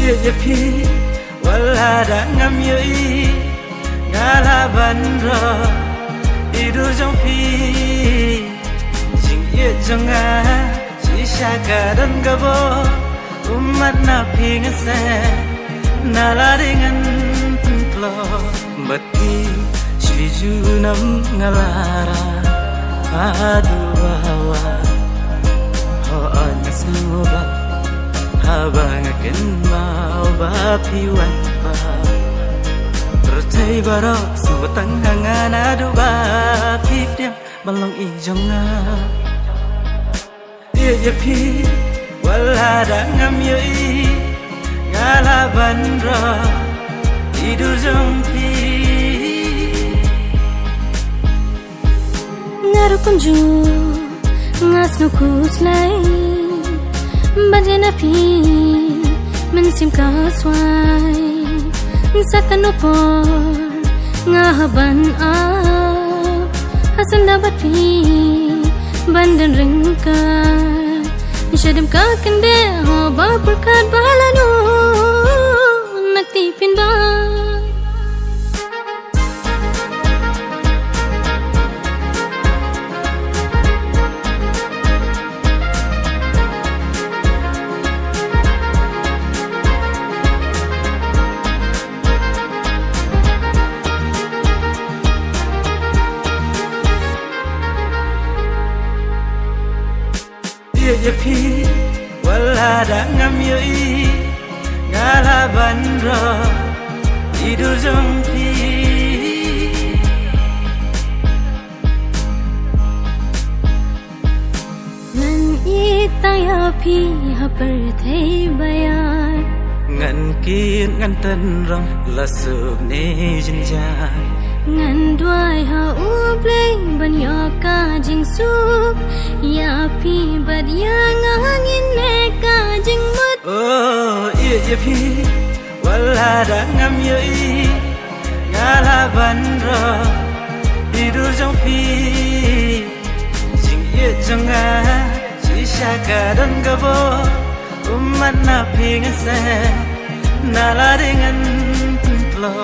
Ye pi wala da ngam yo i ngala bandro idu jong pi jing ye jong a chi sha ka dan ga bo umat na pi ngase na la dengan klo bat pi chi ju nam ngalara adu wa ho an suba habang akin mau ba piwan pa tercai baro subatang hangan adu ba pipim balong ijong nga ye pi wala da ngam yo i ngala bandro idu jong pi ngaru kunju ngas no kuslai Bajana pi mensim ka swai satano por ngahaban a hasan dapat pi bandan ringka shadim ka kende ho ba purkat balano nakti pin ba Ye pi wala da ngam yo i ngala bandro idu jong pi nan i taya pi ha par thei bayan ngan kin ngan tan rong la su ne jin ja ngan duai ha u play ban yo ka jing sup ya pi bad ya ngangin ne ka jing mut oh ye pi wala da ngam yo i ngala bandro idu jong pi jing ye jong a chi sha ka dan ga bo umat na pi ngase na la dengan klo